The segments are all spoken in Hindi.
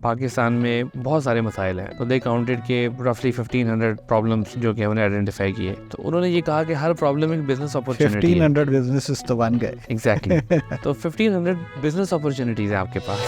पाकिस्तान में बहुत सारे मसाइल हैं, तो दे काउंटेड के रफली 1500 प्रॉब्लम्स जो कि उन्होंने आइडेंटिफाई किए। तो उन्होंने ये कहा कि हर प्रॉब्लम एक बिजनेस अपॉर्चुनिटी है। 1500 businesses तो बन गए। एग्जैक्टली तो 1500 बिजनेस अपॉर्चुनिटीज़ हैं आपके पास।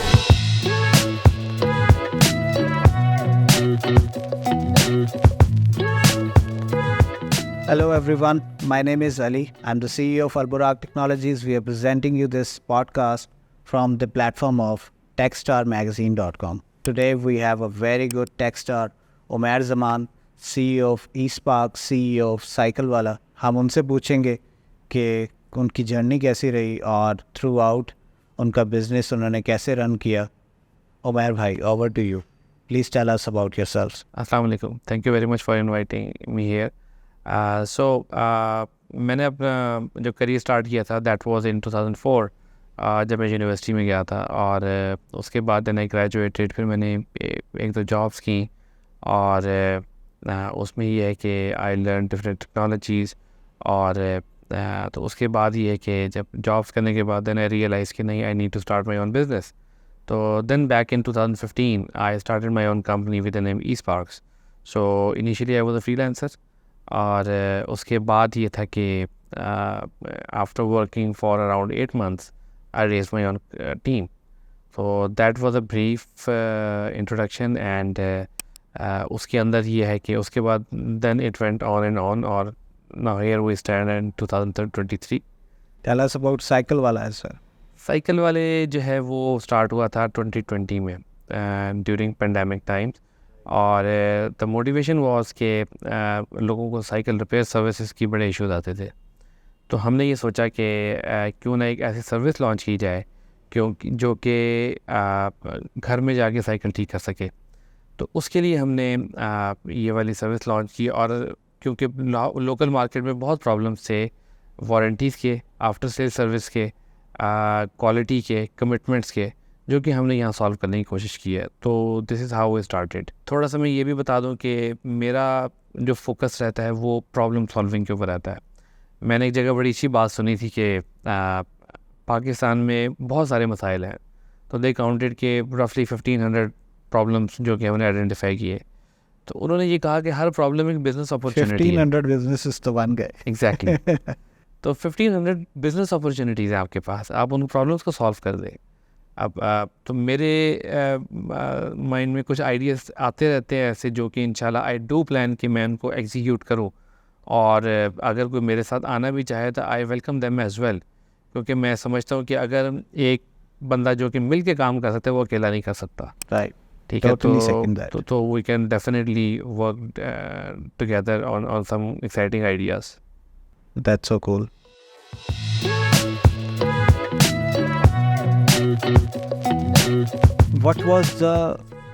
Hello everyone, my name is Ali. I'm the CEO of Alburak Technologies. We are presenting you this podcast from the platform of TechStarMagazine.com. Today we have a very good Techstar, Umair Zaman, CEO of eSpark, CEO of CycleWala. हम उनसे पूछेंगे कि उनकी जर्नी कैसी रही और थ्रू आउट उनका बिजनेस उन्होंने कैसे रन किया। उमैर भाई, over to you, please tell us about yourselves. अस्सलाम वालेकुम, thank you very much for inviting me here. मैंने अपना जो करियर स्टार्ट किया था दैट वाज इन 2004 जब मैं यूनिवर्सिटी में गया था, और उसके बाद आई ग्रेजुएटेड। फिर मैंने एक दो जॉब्स की, और उसमें ये है कि आई लर्न डिफरेंट टेक्नोलॉजीज़। और तो उसके बाद ये है कि जब जॉब्स करने के बाद देन आई रियलाइज़ कि नहीं, I need to start my own business. तो then back in 2015 I started my own company with the name eSparks। So initially I was a freelancer, और उसके बाद ये था कि after working for around 8 months I raise my own team. So that was a brief introduction, and उसके अंदर ये है कि उसके बाद then it went on and on, और now here we stand in 2023। Tell us about CycleWala as well. Cycle वाले जो है वो स्टार्ट हुआ था 2020 में ड्यूरिंग पेंडेमिक टाइम्स। और द मोटिवेशन वाज के लोगों को साइकिल रिपेयर सर्विसेज की बड़े इश्यूज आते थे। तो हमने ये सोचा कि क्यों ना एक ऐसी सर्विस लॉन्च की जाए क्योंकि जो कि घर में जाके साइकिल ठीक कर सके। तो उसके लिए हमने ये वाली सर्विस लॉन्च की, और क्योंकि लोकल मार्केट में बहुत प्रॉब्लम्स थे वारंटीज़ के, आफ्टर सेल सर्विस के, क्वालिटी के, कमिटमेंट्स के, जो कि हमने यहाँ सॉल्व करने की कोशिश की है। तो this is how we started. थोड़ा सा मैं ये भी बता दूँ कि मेरा जो फोकस रहता है वो प्रॉब्लम सॉल्विंग के ऊपर रहता है। मैंने एक जगह बड़ी अच्छी बात सुनी थी कि पाकिस्तान में बहुत सारे मसाइल हैं, तो दे काउंटेड के रफली 1500 प्रॉब्लम्स जो कि हमने आइडेंटिफाई किए। तो उन्होंने ये कहा कि हर प्रॉब्लम एक बिजनेस अपॉर्चुनिटी है। 1500 businesses तो बन गए। एग्जैक्टली तो 1500 बिजनेस अपॉर्चुनिटीज़ हैं आपके पास, आप उन प्रॉब्लम्स को सॉल्व कर दें। अब तो मेरे माइंड में कुछ आइडियाज़ आते रहते हैं ऐसे, जो कि इंशाल्लाह आई डू प्लान कि मैं उनको एग्जीक्यूट करूं। और अगर कोई मेरे साथ आना भी चाहे तो I welcome them as well, क्योंकि मैं समझता हूं कि अगर एक बंदा जो कि मिल के काम कर सकता है वो अकेला नहीं कर सकता। राइट, ठीक है, totally second that. तो we can definitely work together on some exciting ideas. That's so cool. What was the,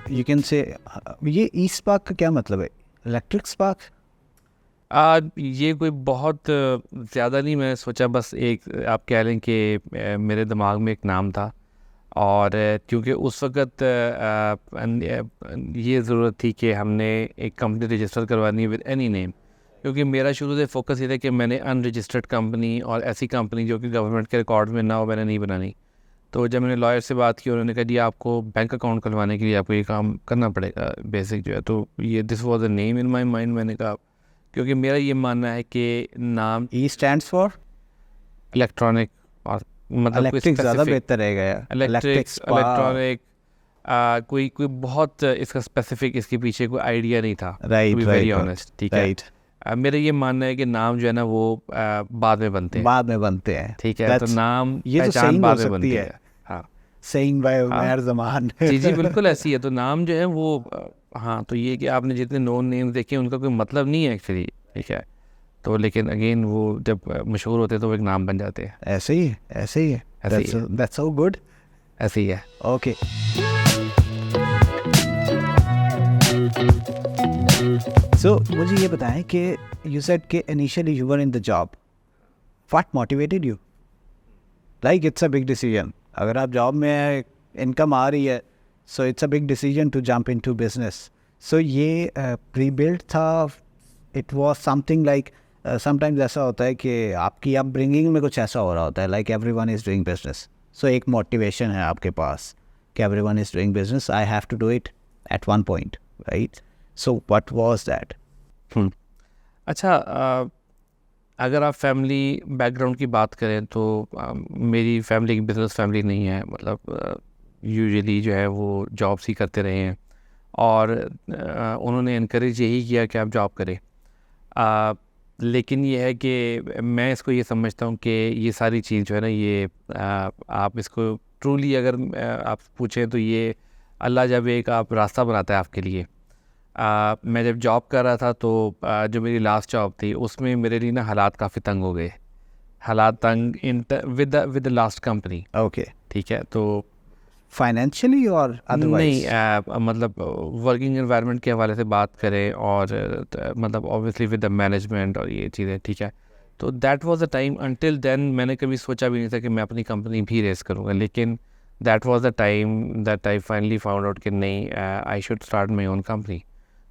you can say, ये eSpark का क्या मतलब है? Electric spark? ये कोई बहुत ज़्यादा नहीं, मैं सोचा बस एक आप कह लें कि मेरे दिमाग में एक नाम था, और क्योंकि उस वक़्त ये ज़रूरत थी कि हमने एक कंपनी रजिस्टर करवानी है विद एनी नेम, क्योंकि मेरा शुरू से फोकस ये था कि मैंने अनरजिस्टर्ड कंपनी और ऐसी कंपनी जो कि गवर्नमेंट के रिकॉर्ड में ना हो मैंने नहीं बनानी। तो जब मैंने लॉयर से बात की, उन्होंने कहा जी आपको बैंक अकाउंट खुलवाने के लिए आपको ये काम करना पड़ेगा बेसिक जो है। तो ये this was the name in my mind. मैंने कहा क्योंकि मेरा ये मानना है कि नाम E stands for इलेक्ट्रॉनिक, और मतलब इलेक्ट्रिक ज़्यादा बेहतर रहेगा यार। इलेक्ट्रॉनिक कोई बहुत इसका स्पेसिफिक इसके पीछे कोई आइडिया नहीं था, राइट, वेरी ऑनेस्ट। ठीक है, राइट। मेरा ये मानना है कि नाम जो है ना वो बाद में बनते हैं। बाद में बनते हैं। ठीक है, तो नाम ये तो पहचान saying बाद हो में सकती बनती है। है। हाँ, Saying by उमैर ज़मान। जी बिल्कुल ऐसी है। तो नाम जो है वो हाँ, तो ये कि आपने जितने नोन नेम्स देखे उनका कोई मतलब नहीं है एक्चुअली। ठीक है, तो लेकिन अगेन वो जब मशहूर होते हैं तो वो एक नाम बन जाते हैं। ऐसे ही है, ऐसे ही है। That's so good. ऐसे ही है। Okay. So मुझे ये बताएं कि you said कि initially you were in the job. What motivated you? Like it's a big decision. अगर आप जॉब में इनकम आ रही है, so it's a big decision to jump into business. So ये pre-built था, it was something like sometimes ऐसा होता है कि आपकी upbringing में कुछ ऐसा हो रहा होता है, like everyone is doing business. So एक motivation है आपके पास everyone is doing business. I have to do it at one point, right? So what was that? अच्छा, अगर आप फैमिली बैकग्राउंड की बात करें तो मेरी फैमिली की बिजनेस फैमिली नहीं है, मतलब यूजुअली जो है वो जॉब्स ही करते रहे हैं और उन्होंने इनकरेज यही किया कि आप जॉब करें। लेकिन ये है कि मैं इसको ये समझता हूँ कि ये सारी चीज़ जो है ना, ये आप इसको ट्रूली अगर आप पूछें तो ये अल्लाह जब एक आप रास्ता बनाता है आपके लिए। मैं जब जॉब कर रहा था तो जो मेरी लास्ट जॉब थी उसमें मेरे लिए ना हालात काफ़ी तंग हो गए, हालात तंग with the last company. Okay. ठीक है, तो Financially or otherwise? नहीं, मतलब वर्किंग एनवायरनमेंट के हवाले से बात करें और मतलब ऑब्वियसली विद द मैनेजमेंट और ये चीज़ें, ठीक है। तो that was the time, until then मैंने कभी सोचा भी नहीं था कि मैं अपनी कंपनी भी रेस करूँगा, लेकिन that was the time that I finally found out कि नहीं, I should start my own company.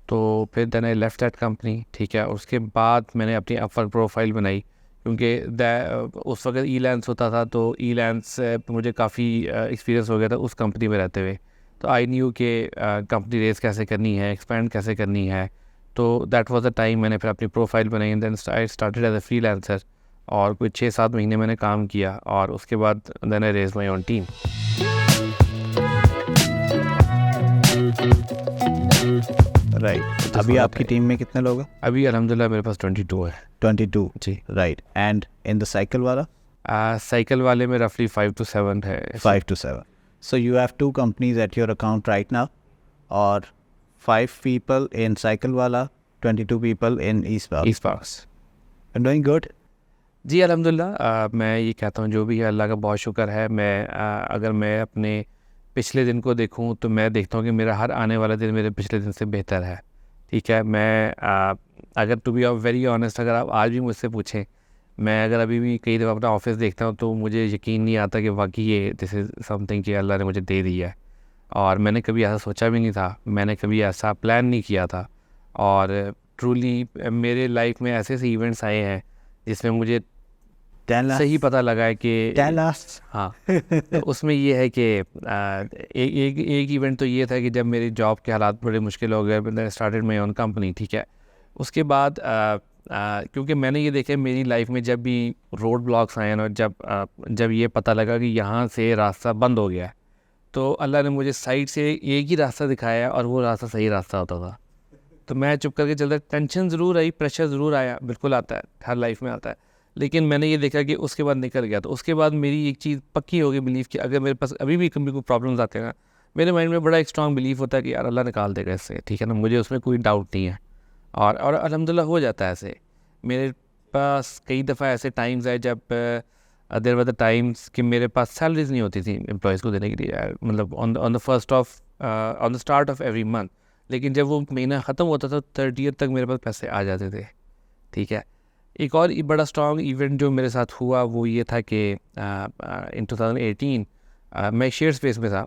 तो फिर then I left that company, ठीक है। उसके बाद मैंने अपनी अपवर्क प्रोफाइल बनाई, क्योंकि उस वक्त ई लैंस होता था, तो ई लैंस से मुझे काफ़ी एक्सपीरियंस हो गया था उस कंपनी में रहते हुए। तो आई न्यू कि कंपनी रेस कैसे करनी है, एक्सपेंड कैसे करनी है। तो दैट वाज द टाइम मैंने फिर अपनी प्रोफाइल बनाई and then I started as a freelancer, और कुछ 6-7 महीने मैंने काम किया और उसके बाद then I raise my own team. Right. अभी आपकी टीम में कितने लोग हैं? अभी अल्हम्दुलिल्लाह मेरे पास 22 है 22. जी। Right. And in the cycle वाला? साइकिल वाले में रफली 5 to 7 है। 5 to 7. So you have 2 companies at your account right now, or 5 people in cycle wala, 22 people in eSpark. eSparks। You're doing good. जी अल्हम्दुलिल्लाह, मैं ये कहता हूँ जो भी है अल्लाह का बहुत शुक्र है। मैं अगर मैं अपने पिछले दिन को देखूँ तो मैं देखता हूँ कि मेरा हर आने वाला दिन मेरे पिछले दिन से बेहतर है, ठीक है। मैं अगर टू बी वेरी ऑनेस्ट, अगर आप आज भी मुझसे पूछें, मैं अगर अभी भी कई दफ़ा अपना ऑफिस देखता हूँ तो मुझे यकीन नहीं आता कि वाकई ये दिस इज़ समथिंग कि अल्लाह ने मुझे दे दिया है। और मैंने कभी ऐसा सोचा भी नहीं था, मैंने कभी ऐसा प्लान नहीं किया था। और ट्रूली मेरे लाइफ में ऐसे ऐसे इवेंट्स आए हैं जिसमें मुझे Tell us. सही पता लगा है कि Tell us. हाँ, तो उसमें ये है कि एक इवेंट तो ये था कि जब मेरी जॉब के हालात बड़े मुश्किल हो गए, मैंने स्टार्टेड माई ओन कंपनी, ठीक है। उसके बाद क्योंकि मैंने ये देखा मेरी लाइफ में जब भी रोड ब्लॉक्स आए और जब ये पता लगा कि यहाँ से रास्ता बंद हो गया है, तो अल्लाह ने मुझे साइड से एक ही रास्ता दिखाया और वो रास्ता सही रास्ता होता था। तो मैं चुप करके चलता, टेंशन ज़रूर आई, प्रेशर ज़रूर आया, बिल्कुल आता है, हर लाइफ में आता है, लेकिन मैंने ये देखा कि उसके बाद निकल गया। तो उसके बाद मेरी एक चीज़ पक्की हो गई बिलीव कि अगर मेरे पास अभी भी कभी कोई प्रॉब्लम्स आते हैं ना, मेरे माइंड में बड़ा एक स्ट्रॉन्ग बिलीव होता है कि यार अल्लाह निकाल देगा इससे, ठीक है ना, मुझे उसमें कोई डाउट नहीं है। और अल्हम्दुलिल्लाह हो जाता है ऐसे। मेरे पास कई दफ़ा ऐसे टाइम्स आए जब देयर वर द टाइम्स कि मेरे पास सैलरीज नहीं होती थी एम्प्लॉयज़ को देने के लिए, मतलब on the start of every month. लेकिन जब वो महीना ख़त्म होता था 30th तक मेरे पास पैसे आ जाते थे, ठीक है। एक और बड़ा स्ट्रॉन्ग इवेंट जो मेरे साथ हुआ वो ये था कि इन 2018 मैं शेयर स्पेस में था।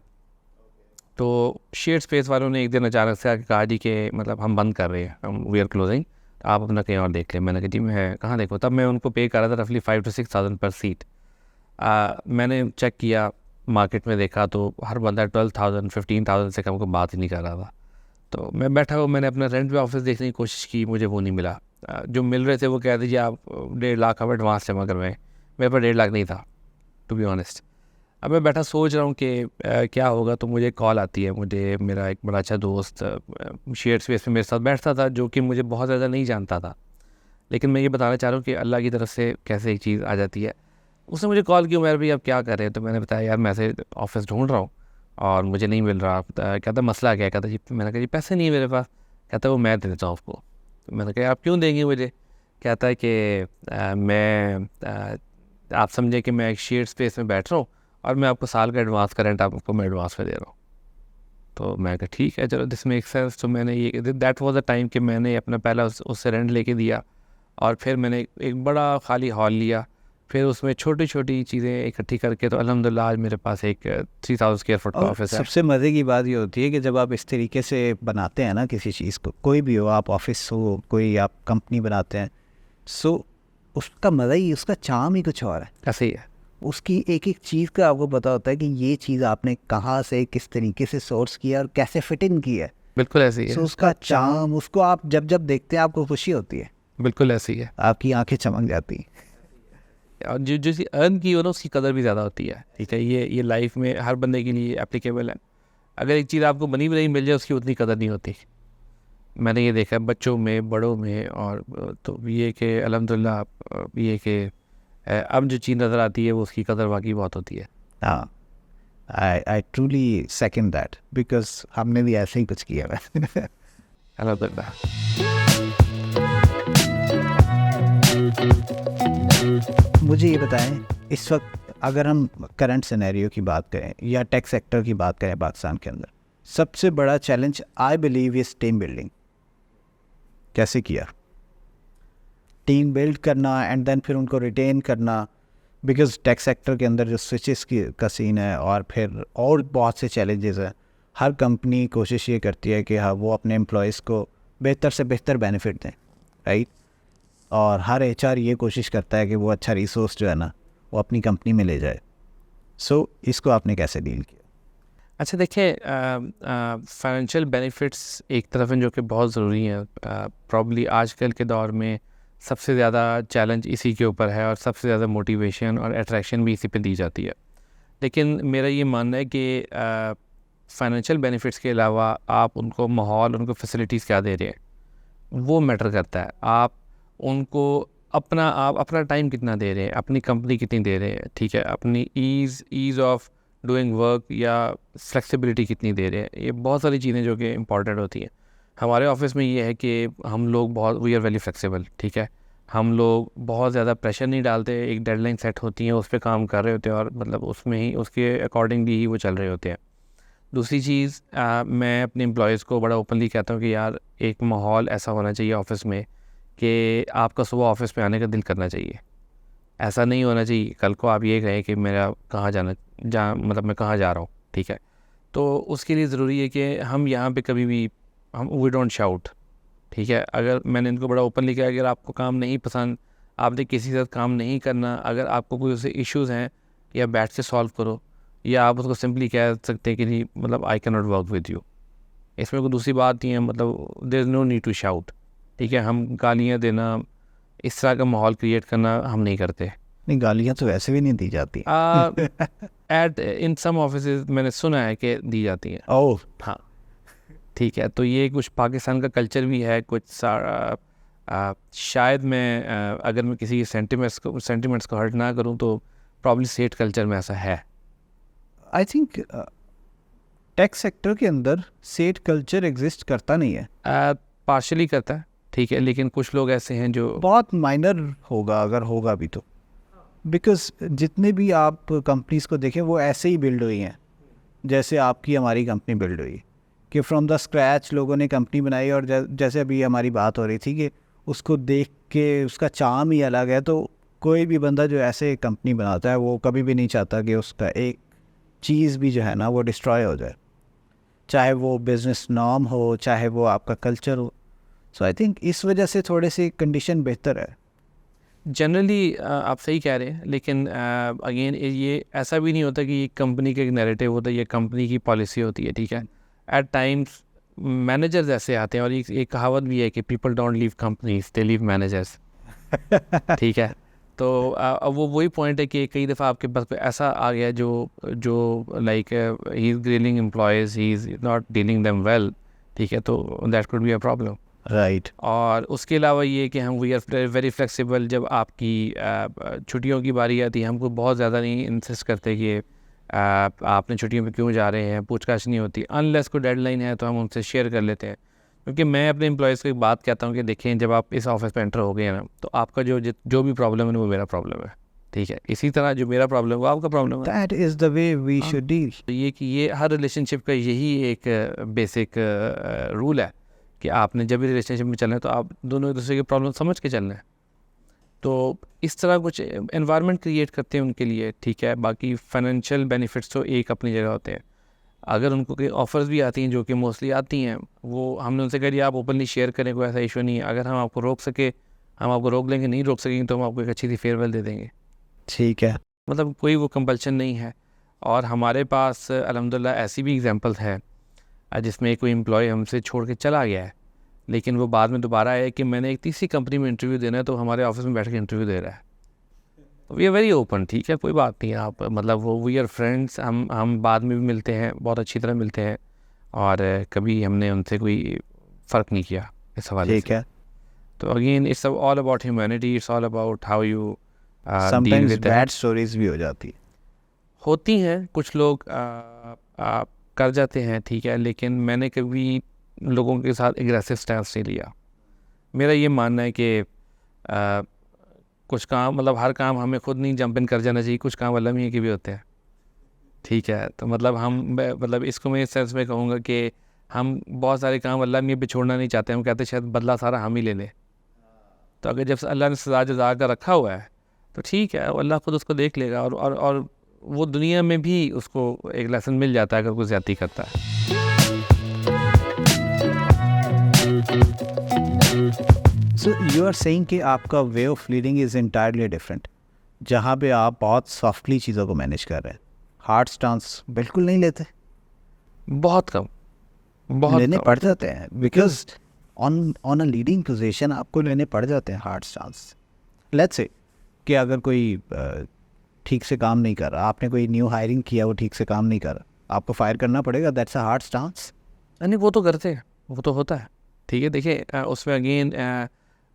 तो शेयर स्पेस वालों ने एक दिन अचानक से आके कहा जी कि मतलब हम बंद कर रहे हैं, हम वी आर क्लोजिंग, आप अपना कहीं और देख लें। मैंने कहा जी मैं कहाँ देखूँ। तब मैं उनको पे कर रहा था रफली 5 to 6,000 पर सीट। मैंने चेक किया, मार्केट में देखा तो हर बंदा 12,000 15,000 से कम को बात ही नहीं कर रहा था। तो मैं बैठा हुआ, मैंने अपना रेंट पे ऑफिस देखने की कोशिश की, मुझे वो नहीं मिला। जो मिल रहे थे वो कह दीजिए आप 1.5 लाख अब एडवांस जमा करवाएं, मेरे पास 1.5 लाख नहीं था टू बी ऑनेस्ट। अब मैं बैठा सोच रहा हूँ कि क्या होगा, तो मुझे कॉल आती है। मुझे मेरा एक बड़ा अच्छा दोस्त शेयर स्पेस में मेरे साथ बैठता था, जो कि मुझे बहुत ज़्यादा नहीं जानता था, लेकिन मैं ये बताना चाह रहा हूँ कि अल्लाह की तरफ से कैसे एक चीज़ आ जाती है। उसने मुझे कॉल की, उमर भाई आप क्या कर रहे हैं? तो मैंने बताया यार मैं ऐसे ऑफिस ढूंढ रहा हूँ और मुझे नहीं मिल रहा। कहता मसला क्या है? कहता जी, मैंने कहा जी पैसे नहीं है मेरे पास। कहता वो मैं दे देता हूँ आपको। तो मैंने कहा आप क्यों देंगे मुझे? कहता है कि आप समझे कि मैं एक शेयर स्पेस में बैठ रहा हूँ और मैं आपको साल का एडवांस का रेंट आपको मैं एडवांस में दे रहा हूँ। तो मैं कहा ठीक है चलो, दिस मेक सेंस। तो मैंने ये दैट वाज द टाइम कि मैंने अपना पहला उससे रेंट लेके दिया और फिर मैंने एक बड़ा खाली हॉल लिया, फिर उसमें छोटी छोटी चीज़ें इकट्ठी करके तो अल्हम्दुलिल्लाह आज मेरे पास एक 3,000 स्क्वायर फुट का ऑफिस है। सबसे मज़े की बात ये होती है कि जब आप इस तरीके से बनाते हैं ना किसी चीज़ को, कोई भी हो, आप ऑफिस हो, कोई आप कंपनी बनाते हैं, सो उसका मज़ा ही, उसका चार्म ही कुछ और है। ऐसे ही है। उसकी एक एक चीज़ का आपको पता होता है कि ये चीज़ आपने कहाँ से किस तरीके से सोर्स किया और कैसे फिट इन किया है। बिल्कुल ऐसी है। सो उसका चार्म, उसको आप जब जब देखते हैं आपको खुशी होती है, बिल्कुल ऐसी है। आपकी आंखें चमक जाती हैं। और जो जो चीज़ अर्न की हो ना उसकी कदर भी ज़्यादा होती है, ठीक है। ये लाइफ में हर बंदे के लिए एप्लीकेबल है। अगर एक चीज़ आपको बनी बनाई मिल जाए उसकी उतनी कदर नहीं होती। मैंने ये देखा है बच्चों में, बड़ों में। और तो ये कि अल्हम्दुलिल्लाह ये कि अब जो चीज़ नज़र आती है वो उसकी कदर वाकई बहुत होती है। हाँ, I truly second that, because हमने भी ऐसे ही कुछ किया है। अल्हम्दुलिल्लाह। मुझे ये बताएं, इस वक्त अगर हम करंट सिनेरियो की बात करें या टेक सेक्टर की बात करें पाकिस्तान के अंदर, सबसे बड़ा challenge I believe is team building. कैसे किया टीम बिल्ड करना एंड देन फिर उनको रिटेन करना, बिकॉज टेक सेक्टर के अंदर जो स्विचेस की का सीन है और फिर और बहुत से चैलेंजेस हैं। हर कंपनी कोशिश ये करती है कि हाँ वो अपने एम्प्लॉयज़ को बेहतर से बेहतर बेनिफिट दें, राइट। और हर एचआर ये कोशिश करता है कि वो अच्छा रिसोर्स जो है ना वो अपनी कंपनी में ले जाए। सो इसको आपने कैसे डील किया? अच्छा देखिए, फाइनेंशियल बेनिफिट्स एक तरफ हैं जो कि बहुत ज़रूरी हैं। प्रॉब्ली आजकल के दौर में सबसे ज़्यादा चैलेंज इसी के ऊपर है और सबसे ज़्यादा मोटिवेशन और अट्रैक्शन भी इसी पे दी जाती है। लेकिन मेरा ये मानना है कि फाइनेंशियल बेनिफिट्स के अलावा आप उनको माहौल, उनको फैसिलिटीज़ क्या दे रहे हैं वो मैटर करता है। आप अपना टाइम कितना दे रहे हैं, अपनी कंपनी कितनी दे रहे हैं, ठीक है। अपनी ईज़ ऑफ डूइंग वर्क या फ्लेक्सिबिलिटी कितनी दे रहे हैं, ये बहुत सारी चीज़ें जो कि इंपॉर्टेंट होती हैं। हमारे ऑफिस में ये है कि हम लोग बहुत वी आर वेरी फ्लेक्सिबल, ठीक है। हम लोग बहुत ज़्यादा प्रेशर नहीं डालते। एक डेडलाइन सेट होती है, उस पर काम कर रहे होते हैं और मतलब उसमें ही उसके अकॉर्डिंगली ही वो चल रहे होते हैं। दूसरी चीज़, मैं अपने एम्प्लॉयज़ को बड़ा ओपनली कहता हूँ कि यार एक माहौल ऐसा होना चाहिए ऑफ़िस में कि आपका सुबह ऑफ़िस में आने का दिल करना चाहिए। ऐसा नहीं होना चाहिए कल को आप ये कहें कि मेरा कहाँ जाना मतलब मैं कहाँ जा रहा हूँ, ठीक है। तो उसके लिए ज़रूरी है कि हम यहाँ पे कभी भी वी डोंट शाउट, ठीक है। अगर मैंने इनको बड़ा ओपनली कहा, अगर आपको काम नहीं पसंद, आपने किसी के साथ काम नहीं करना, अगर आपको कोई उससे इश्यूज़ हैं, या बैठ से सॉल्व करो, या आप उसको सिंपली कह सकते हैं कि नहीं मतलब I can not work with you. इसमें कोई दूसरी बात नहीं है, मतलब there is no need to shout, ठीक है। हम गालियाँ देना, इस तरह का माहौल क्रिएट करना हम नहीं करते। नहीं, गालियाँ तो वैसे भी नहीं दी जाती। एट इन सम ऑफिसेज मैंने सुना है कि दी जाती हैं। ओह हाँ, ठीक है। तो ये कुछ पाकिस्तान का कल्चर भी है, कुछ शायद मैं अगर मैं किसी सेंटिमेंट्स को हर्ट ना करूं तो प्रॉब्ली स्टेट कल्चर में ऐसा है। आई थिंक टेक सेक्टर के अंदर सेट कल्चर एग्जिस्ट करता नहीं है। पार्शली करता है, ठीक है, लेकिन कुछ लोग ऐसे हैं जो बहुत माइनर होगा, अगर होगा भी तो, बिकॉज जितने भी आप कंपनीज को देखें वो ऐसे ही बिल्ड हुई हैं जैसे आपकी हमारी कंपनी बिल्ड हुई, कि फ्रॉम द स्क्रैच लोगों ने कंपनी बनाई। और जैसे अभी हमारी बात हो रही थी कि उसको देख के उसका चार्म ही अलग है। तो कोई भी बंदा जो ऐसे कंपनी बनाता है वो कभी भी नहीं चाहता कि उसका एक चीज़ भी जो है ना वो डिस्ट्रॉय हो जाए, चाहे वो बिजनेस नॉर्म हो, चाहे वो आपका कल्चर हो। सो आई थिंक इस वजह से थोड़े से कंडीशन बेहतर है। जनरली आप सही कह रहे हैं, लेकिन अगेन ये ऐसा भी नहीं होता कि ये कंपनी का एक नैरेटिव होता है, ये कंपनी की पॉलिसी होती है, ठीक है। एट टाइम्स मैनेजर्स ऐसे आते हैं, और एक कहावत भी है कि people don't leave companies, they leave managers, ठीक है। तो अब वो वही पॉइंट है कि कई दफ़ा आपके पास ऐसा आ गया जो like he is grilling employees, he is not dealing them well, ठीक है। तो that could be a problem, right. और उसके अलावा ये कि हम वी आर वेरी फ्लेक्सिबल। जब आपकी छुट्टियों की बारी आती है, हमको बहुत ज़्यादा नहीं इंसिस्ट करते कि आपने छुट्टियों पे क्यों जा रहे हैं, पूछताछ नहीं होती। अनलेस कोई डेडलाइन है तो हम उनसे शेयर कर लेते हैं, क्योंकि मैं अपने एम्प्लॉयज़ को एक बात कहता हूँ कि देखें, जब आप इस ऑफिस पे एंटर हो गए हैं ना, तो आपका जो भी प्रॉब्लम है वो मेरा प्रॉब्लम है, ठीक है। इसी तरह जो मेरा प्रॉब्लम है वो आपका प्रॉब्लम है। That is the way we should deal. तो ये हर रिलेशनशिप का यही एक बेसिक रूल है कि आपने जब भी रिलेशनशिप में चलना है तो आप दोनों एक दूसरे की प्रॉब्लम समझ के चलना है। तो इस तरह कुछ एनवायरनमेंट क्रिएट करते हैं उनके लिए, ठीक है। बाकी फाइनेंशियल बेनिफिट्स तो एक अपनी जगह होते हैं। अगर उनको कोई ऑफ़र्स भी आती हैं, जो कि मोस्टली आती हैं, वो हमने उनसे कह दिया आप ओपनली शेयर करें, कोई ऐसा इशू नहीं है। अगर हम आपको रोक सके हम आपको रोक लेंगे, नहीं रोक सकेंगे तो हम आपको एक अच्छी सी फेयरवेल दे देंगे। ठीक है। मतलब कोई वो कंपल्शन नहीं है। और हमारे पास अल्हम्दुलिल्लाह ऐसी भी एग्जांपल्स है जिसमें कोई एम्प्लॉय हमसे छोड़ के चला गया है, लेकिन वो बाद में दोबारा आया कि मैंने एक तीसरी कंपनी में इंटरव्यू देना है, तो हमारे ऑफिस में बैठ के इंटरव्यू दे रहा है। वी आर वेरी ओपन, ठीक है, कोई बात नहीं है। आप मतलब वो वी आर फ्रेंड्स, हम बाद में भी मिलते हैं, बहुत अच्छी तरह मिलते हैं, और कभी हमने उनसे कोई फ़र्क नहीं किया इस हवाले ठीक से। है। तो again it's all about humanity, it's all about how you deal sometimes with bad stories भी हो जाती है। होती हैं, कुछ लोग कर जाते हैं, ठीक है, लेकिन मैंने कभी लोगों के साथ एग्रेसिव स्टैंस नहीं लिया। मेरा ये मानना है कि कुछ काम मतलब हर काम हमें खुद नहीं जंप इन कर जाना चाहिए, कुछ काम अल्लाह मियाँ के भी होते हैं, ठीक है। तो मतलब मतलब इसको मैं इस सेंस में कहूँगा कि हम बहुत सारे काम अल्लाह मियाँ पे छोड़ना नहीं चाहते, हम कहते हैं शायद बदला सारा हम ही ले लें। तो अगर जब अल्लाह ने सजा जजा का रखा हुआ है तो ठीक है, अल्लाह खुद उसको देख लेगा, और वो दुनिया में भी उसको एक लेसन मिल जाता है अगर कोई ज़्यादती करता है। सो यू आर सेइंग कि आपका way of leading is entirely different, जहाँ पे आप बहुत सॉफ्टली चीज़ों को मैनेज कर रहे हैं, हार्ड स्टांस बिल्कुल नहीं लेते। बहुत कम, बहुत लेने कम। पड़ जाते हैं, because on a leading position आपको लेने पड़ जाते हैं हार्ड स्टांस। लेट्स से कि अगर कोई ठीक से काम नहीं कर रहा, आपने कोई न्यू हायरिंग किया, वो ठीक से काम नहीं कर रहा, आपको फायर करना पड़ेगा, दैट्स अ हार्ड स्टांस। नहीं, वो तो करते हैं, वो तो होता है, ठीक है। देखिए उसमें अगेन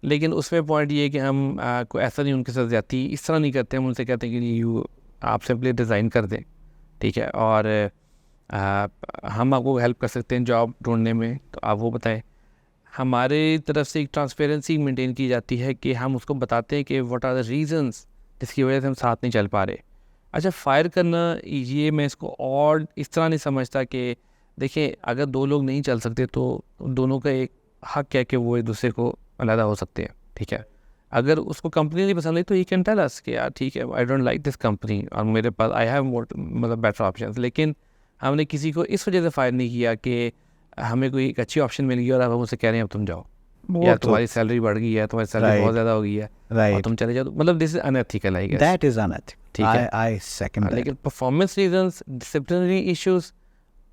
लेकिन उसमें पॉइंट ये है कि हम कोई ऐसा नहीं उनके साथ जाती इस तरह नहीं करते। हम उनसे कहते हैं कि आप सिंपली डिज़ाइन कर दें, ठीक है, और हम आपको हेल्प कर सकते हैं जॉब ढूंढने में, तो आप वो बताएं। हमारे तरफ से एक ट्रांसपेरेंसी मेंटेन की जाती है कि हम उसको बताते हैं कि व्हाट आर द रीजंस जिसकी वजह से हम साथ नहीं चल पा रहे। अच्छा, फायर करना, ये मैं इसको और इस तरह नहीं समझता कि देखिए अगर दो लोग नहीं चल सकते तो दोनों का एक हक है कि वो एक दूसरे को अलहदा हो सकते हैं, ठीक है। अगर उसको कंपनी नहीं पसंद आई तो ही कैन टेल अस कि यार ठीक है, I don't like this company और मेरे पास आई हैव मोर मतलब बेटर ऑप्शंस। लेकिन हमने किसी को इस वजह से फायर नहीं किया कि हमें कोई एक अच्छी ऑप्शन मिल गई और अब हम उसे कह रहे हैं अब तुम जाओ, या तुम्हारी सैलरी बढ़ गई है, तुम्हारी सैलरी बहुत ज़्यादा हो गई है और राइट, तुम चले जाओ, मतलब this is unethical I guess, that is unethical, ठीक है। I second that. लेकिन परफॉर्मेंस रीजंस, डिसिप्लिनरी इश्यूज,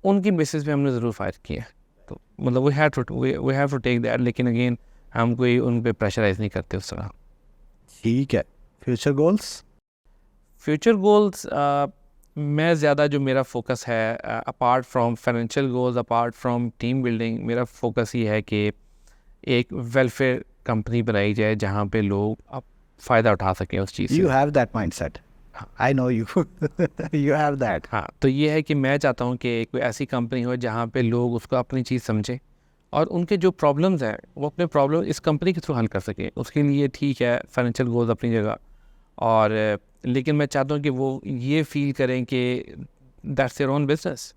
उनकी बेसिस पे हमने ज़रूर फायर किया, तो मतलब we have to take that. लेकिन अगेन हम कोई उन पे प्रेशराइज नहीं करते उस तरह। ठीक है, फ्यूचर गोल्स? फ्यूचर गोल्स मैं ज़्यादा जो मेरा फोकस है apart from financial goals, apart from team building, मेरा फोकस ये है कि एक वेलफेयर कंपनी बनाई जाए जहाँ पे लोग अब फ़ायदा उठा सकें उस चीज़ यू से। Have that mindset, I know you, you have that. हाँ, तो ये है कि मैं चाहता हूँ कि कोई ऐसी कंपनी हो जहाँ पे लोग उसको अपनी चीज़ समझें और उनके जो प्रॉब्लम्स हैं वो अपने प्रॉब्लम इस कंपनी के थ्रू हल कर सकें। उसके लिए ठीक है फाइनेंशियल गोल्स अपनी जगह, और लेकिन मैं चाहता हूँ कि वो ये फील करें कि दैट्स देयर ओन बिजनेस।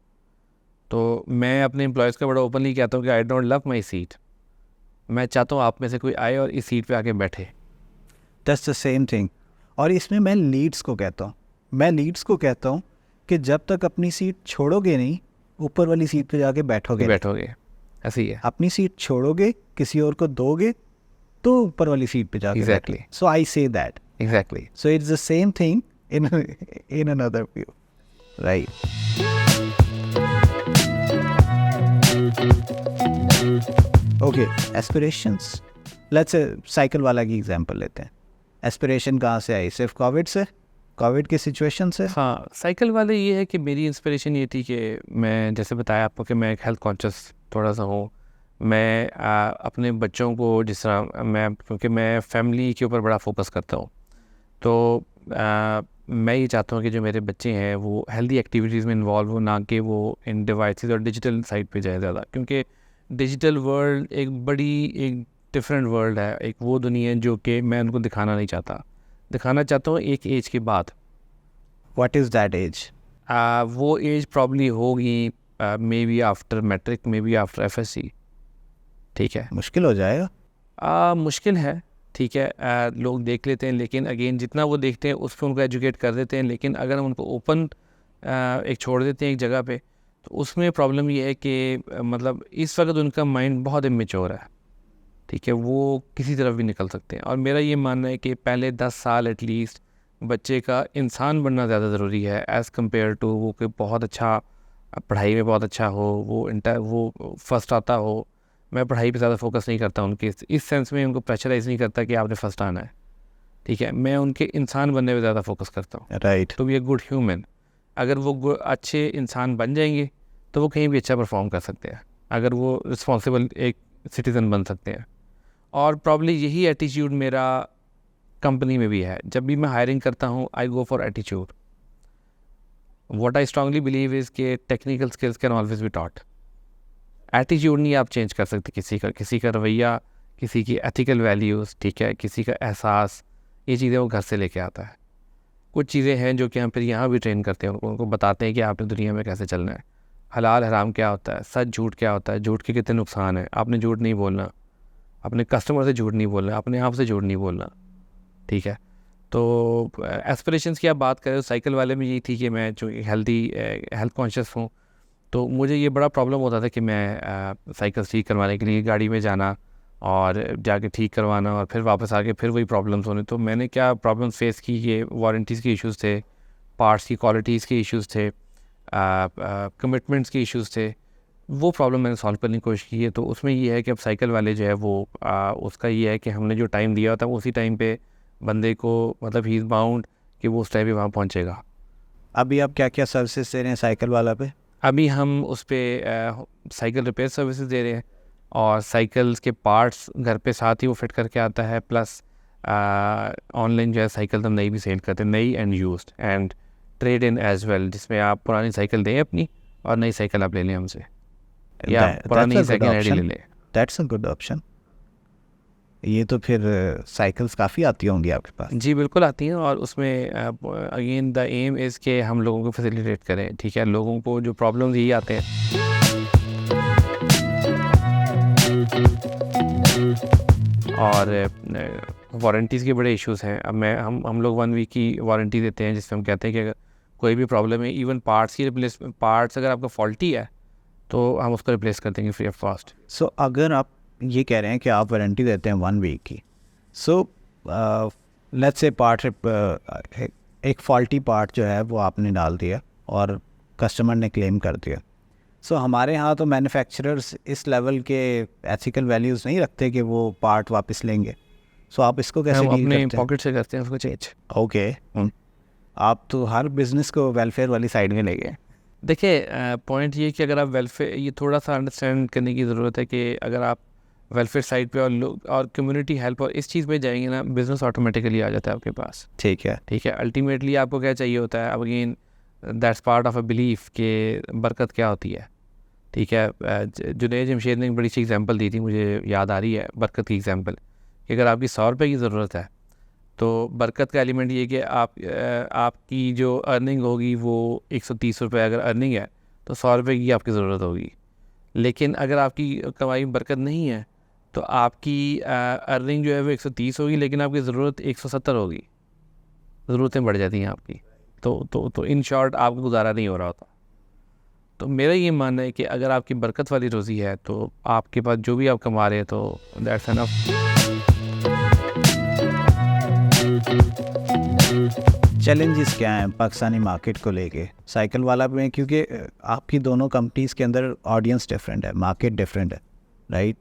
तो मैं अपने एम्प्लॉयज़ का बड़ा ओपनली कहता हूँ कि I don't love my seat, मैं चाहता हूँ आप में से कोई आए और इस सीट पे आके बैठे। That's the same thing. और इसमें मैं लीड्स को कहता हूँ कि जब तक अपनी सीट छोड़ोगे नहीं, ऊपर वाली सीट पे जाके बैठोगे। ऐसे ही है। अपनी सीट छोड़ोगे, किसी और को दोगे, तो ऊपर वाली सीट पे जाके Exactly. So I say that, exactly. So it's the same thing in another view, right? Okay, aspirations. Let's say cycle वाला की एग्जांपल लेते हैं। एस्पिरेशन कहाँ से आई? सिर्फ कोविड से, कोविड की सिचुएशन से? हाँ, साइकिल वाले ये है कि मेरी इंस्पिरेशन ये थी कि मैं जैसे बताया आपको कि मैं एक हेल्थ कॉन्शियस थोड़ा सा हूँ। मैं अपने बच्चों को जिस तरह क्योंकि मैं फैमिली के ऊपर बड़ा फोकस करता हूँ, तो मैं ये चाहता हूँ कि जो मेरे बच्चे हैं वो हेल्दी एक्टिविटीज़ में इन्वॉल्व हो, ना कि वो इन डिवाइसेस और डिजिटल साइड पे जाए ज़्यादा, क्योंकि डिजिटल वर्ल्ड एक डिफरेंट वर्ल्ड है, एक वो दुनिया है जो कि मैं उनको दिखाना चाहता हूँ एक एज के बाद। What is that age? वो एज प्रॉब्ली होगी maybe after matric, maybe after FSc, ठीक है। मुश्किल हो जाएगा। मुश्किल है, ठीक है। लोग देख लेते हैं, लेकिन अगेन जितना वो देखते हैं उस पर उनको एजुकेट कर देते हैं। लेकिन अगर हम उनको ओपन एक छोड़ देते हैं एक जगह पे, तो उसमें प्रॉब्लम ये है कि मतलब इस वक्त उनका माइंड बहुत इमेच्योर है, ठीक है, वो किसी तरफ भी निकल सकते हैं। और मेरा ये मानना है कि पहले 10 साल एटलीस्ट बच्चे का इंसान बनना ज़्यादा ज़रूरी है एज़ कम्पेयर टू वो कि बहुत अच्छा पढ़ाई में बहुत अच्छा हो, वो फर्स्ट आता हो। मैं पढ़ाई पे ज़्यादा फोकस नहीं करता उनके इस सेंस में, उनको प्रेशराइज़ नहीं करता कि आपने फर्स्ट आना है, ठीक है। मैं उनके इंसान बनने पे ज़्यादा फोकस करता हूँ, right. To be a good human. अगर वो अच्छे इंसान बन जाएंगे तो वो कहीं भी अच्छा परफॉर्म कर सकते हैं, अगर वो रिस्पॉन्सिबल एक सिटीज़न बन सकते हैं। और प्रॉब्ली यही एटीट्यूड मेरा कंपनी में भी है। जब भी मैं हायरिंग करता हूँ, I go for attitude. What I strongly believe is कि technical skills can always be taught, attitude नहीं आप चेंज कर सकते किसी का रवैया, किसी की एथिकल वैल्यूज़, ठीक है, किसी का एहसास, ये चीज़ें वो घर से लेके आता है। कुछ चीज़ें हैं जो कि हम फिर यहाँ भी ट्रेन करते हैं, उनको बताते हैं कि आपने दुनिया में कैसे चलना है, हलाल हराम क्या होता है, सच झूठ क्या होता है, झूठ के कितने नुकसान हैं। आपने झूठ नहीं बोलना, अपने कस्टमर से झूठ नहीं बोलना, अपने आप से झूठ नहीं बोलना, ठीक है। तो एस्पिरेशंस की आप बात करें तो साइकिल वाले में यही थी कि मैं जो हेल्थ कॉन्शियस हूँ, तो मुझे ये बड़ा प्रॉब्लम होता था कि मैं साइकिल ठीक करवाने के लिए गाड़ी में जाना और जाके ठीक करवाना और फिर वापस आके फिर वही प्रॉब्लम्स होने। तो मैंने क्या प्रॉब्लम्स फेस की, ये वारंटीज़ के इश्यूज़ थे, पार्ट्स की क्वालिटीज़ के इश्यूज़ थे, कमिटमेंट्स के इश्यूज़ थे। वो प्रॉब्लम मैंने सॉल्व करने की कोशिश की है। तो उसमें ये है कि अब साइकिल वाले जो है वो उसका ये है कि हमने जो टाइम दिया होता है उसी टाइम पे बंदे को, मतलब ही इज़ बाउंड कि वो उस टाइम पे वहाँ पहुँचेगा। अभी आप क्या क्या सर्विसेज दे रहे हैं साइकिल वाला पे? अभी हम उस पर साइकिल रिपेयर सर्विसेज दे रहे हैं और साइकिल्स के पार्ट्स घर पे साथ ही वो फिट करके आता है, प्लस ऑनलाइन जो है साइकिल हम नई भी सेल करते हैं, नई and used and trade in as well, जिसमें आप पुरानी साइकिल दें अपनी और नई साइकिल आप ले लें हमसे, या पुरानी सेकेंड हैंड ही ले लें। That's a good option. ये तो फिर साइकिल्स काफ़ी आती होंगी आपके पास? जी बिल्कुल आती हैं, और उसमें अगेन द एम इज़ के हम लोगों को फैसिलिटेट करें, ठीक है। लोगों को जो प्रॉब्लम्स यही आते हैं और वारंटीज़ के बड़े इश्यूज़ हैं। अब हम लोग 1 वीक की वारंटी देते हैं, जिसमें हम कहते हैं कि अगर कोई भी प्रॉब्लम है, इवन पार्ट्स की रिप्लेसमेंट, पार्ट्स अगर आपका फॉल्टी है तो हम उसको रिप्लेस कर देंगे फ्री ऑफ कॉस्ट। सो अगर आप ये कह रहे हैं कि आप वारंटी देते हैं 1 वीक की, सो लेट्स से पार्ट एक फॉल्टी पार्ट जो है वो आपने डाल दिया और कस्टमर ने क्लेम कर दिया, सो हमारे यहाँ तो मैन्युफैक्चरर्स इस लेवल के एथिकल वैल्यूज़ नहीं रखते कि वो पार्ट वापस लेंगे। सो आप इसको कैसे हम डील अपने करते हैं? पॉकेट से करते हैं उसको चेंज। ओके, आप तो हर बिजनेस को वेलफेयर वाली साइड में ले गए। देखिए पॉइंट ये कि अगर आप वेलफेयर, ये थोड़ा सा अंडरस्टैंड करने की ज़रूरत है कि अगर आप वेलफेयर साइड पे और लोग और कम्युनिटी हेल्प और इस चीज़ में जाएंगे ना, बिज़नेस ऑटोमेटिकली आ जाता है आपके पास, ठीक है। ठीक है। अल्टीमेटली आपको क्या चाहिए होता है, अब again that's part of a belief कि बरकत क्या होती है, ठीक है। जुनैद जमशेद ने एक बड़ी सी एग्जांपल दी थी, मुझे याद आ रही है बरकत की एग्जांपल, कि अगर आपकी 100 रुपये की ज़रूरत है तो बरकत का एलिमेंट ये कि आपकी जो अर्निंग होगी वो 130 रुपये अगर अर्निंग है तो 100 रुपये की आपकी ज़रूरत होगी। लेकिन अगर आपकी कमाई में बरकत नहीं है तो आपकी अर्निंग जो है वो 130 होगी, लेकिन आपकी ज़रूरत 170 होगी, ज़रूरतें बढ़ जाती हैं आपकी। तो इन शॉर्ट आपको गुजारा नहीं हो रहा होता। तो मेरा ये मानना है कि अगर आपकी बरकत वाली रोज़ी है तो आपके पास जो भी आप कमा रहे हैं तो दैट्स एनफ। चैलेंजेस क्या हैं पाकिस्तानी मार्केट को लेके साइकिल वाला में? क्योंकि आपकी दोनों कंपनीज़ के अंदर ऑडियंस डिफरेंट है, मार्केट डिफरेंट है, राइट?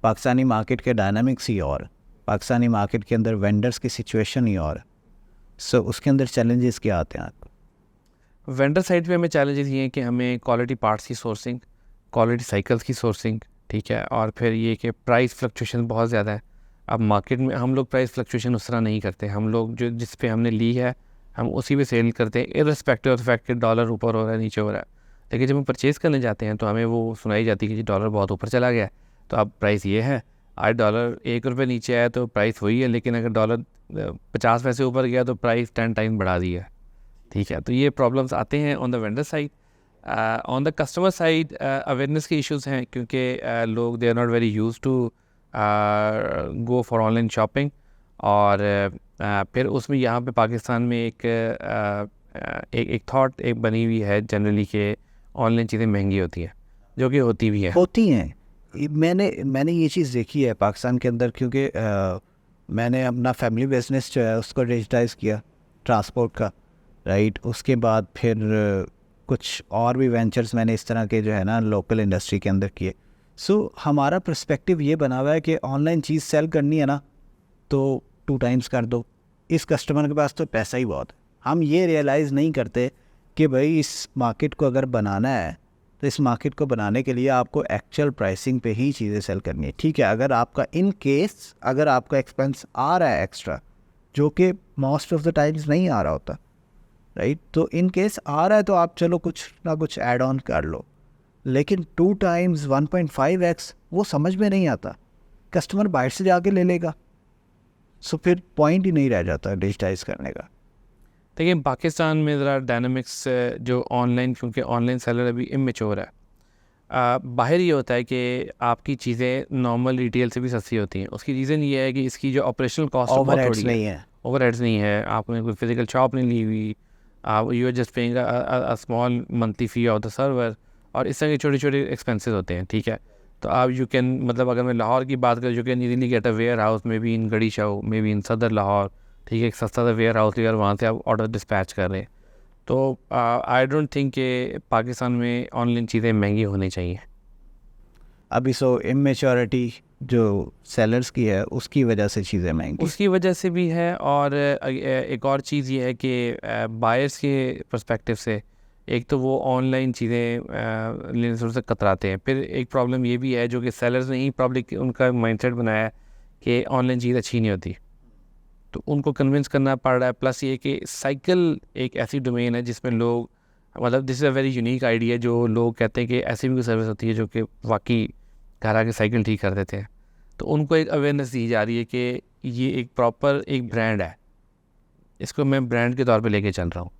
पाकिस्तानी मार्केट के डायनामिक्स ही और पाकिस्तानी मार्केट के अंदर वेंडर्स की सिचुएशन ही और, सो उसके अंदर चैलेंजेस क्या आते हैं आपको? वेंडर साइड पे हमें चैलेंजेस ये हैं कि हमें क्वालिटी पार्ट्स की सोर्सिंग, क्वालिटी साइकिल्स की सोर्सिंग, ठीक है। और फिर ये कि प्राइस फ्लक्चुएशन बहुत ज़्यादा है। अब मार्केट में हम लोग प्राइस फ्लक्चुएशन उस तरह नहीं करते, हम लोग जो जिस पे हमने ली है हम उसी पे सेल करते हैं, इर्रेस्पेक्टिव ऑफ फैक्ट कि डॉलर ऊपर हो रहा है नीचे हो रहा है। लेकिन जब हम परचेज़ करने जाते हैं तो हमें वो सुनाई जाती है कि जी डॉलर बहुत ऊपर चला गया है, तो अब प्राइस ये है। आज डॉलर 1 रुपये नीचे आया तो प्राइस वही है, लेकिन अगर डॉलर 50 पैसे ऊपर गया तो प्राइस 10 टाइम बढ़ा दी है, ठीक है। तो ये प्रॉब्लम्स आते हैं on the vendor side. On the customer side awareness के इश्यूज़ हैं, क्योंकि लोग they are not very use to go for online shopping. और फिर उसमें यहाँ पे पाकिस्तान में एक थॉट एक बनी हुई है जनरली कि ऑनलाइन चीज़ें महंगी होती हैं, जो कि होती भी है। होती हैं। मैंने ये चीज़ देखी है पाकिस्तान के अंदर, क्योंकि मैंने अपना फैमिली बिजनेस जो है उसको डिजिटाइज़ किया, ट्रांसपोर्ट का, राइट। उसके बाद फिर कुछ और भी वेंचर्स मैंने इस तरह के जो है ना लोकल इंडस्ट्री के अंदर किए। सो हमारा पर्सपेक्टिव ये बना हुआ है कि ऑनलाइन चीज़ सेल करनी है ना तो 2 टाइम्स कर दो, इस कस्टमर के पास तो पैसा ही बहुत है। हम ये रियलाइज़ नहीं करते कि भाई इस मार्केट को अगर बनाना है तो इस मार्केट को बनाने के लिए आपको एक्चुअल प्राइसिंग पे ही चीज़ें सेल करनी है। ठीक है, अगर आपका इन केस अगर आपका एक्सपेंस आ रहा है एक्स्ट्रा, जो कि मोस्ट ऑफ द टाइम्स नहीं आ रहा होता, राइट, तो इन केस आ रहा है तो आप चलो कुछ ना कुछ ऐड ऑन कर लो, लेकिन 2 टाइम्स 1.5x वो समझ में नहीं आता, कस्टमर बाहर से जाके ले लेगा। सो फिर पॉइंट ही नहीं रह जाता डिजिटाइज करने का। देखिए पाकिस्तान में ज़रा डायनामिक्स जो ऑनलाइन, क्योंकि ऑनलाइन सेलर अभी इमेच्योर है, बाहर ये होता है कि आपकी चीज़ें नॉर्मल रिटेल से भी सस्ती होती हैं। उसकी रीज़न ये है कि इसकी जो ऑपरेशनल कॉस्ट बहुत थोड़ी नहीं है, ओवरहेड्स नहीं है, आपने कोई फिजिकल शॉप नहीं ली हुई, आप you are just paying a small monthly fee of the server, और इस तरह के छोटे छोटे एक्सपेंसेस होते हैं। ठीक है, तो आप यू कैन, मतलब अगर मैं लाहौर की बात करूँ, you can easily get a warehouse maybe in Garhi Shah, may be in सदर लाहौर। ठीक है, एक सस्ता सा वेयर हाउस लेकर वहाँ से आप ऑर्डर डिस्पैच कर रहे हैं। तो आई डोंट थिंक कि पाकिस्तान में ऑनलाइन चीज़ें महंगी होनी चाहिए अभी। सो इमेच्योरिटी जो सेलर्स की है उसकी वजह से चीज़ें महंगी, उसकी वजह से भी है। और एक और चीज़ ये है कि बायर्स के पर्सपेक्टिव से एक तो वो ऑनलाइन चीज़ें लेने से थोड़ा सा कतराते हैं। फिर एक प्रॉब्लम ये भी है जो कि सेलर्स ने ही प्रॉब्लम उनका माइंडसेट बनाया है कि ऑनलाइन चीज़ अच्छी नहीं होती, तो उनको कन्विंस करना पड़ रहा है। प्लस ये कि साइकिल एक ऐसी डोमेन है जिसमें लोग, मतलब this is a very unique idea, जो लोग कहते हैं कि ऐसी भी कोई सर्विस होती है जो कि वाकई घर आके साइकिल ठीक कर देते हैं। तो उनको एक अवेयरनेस दी जा रही है कि ये एक प्रॉपर एक ब्रांड है, इसको मैं ब्रांड के तौर पे लेके चल रहा हूँ।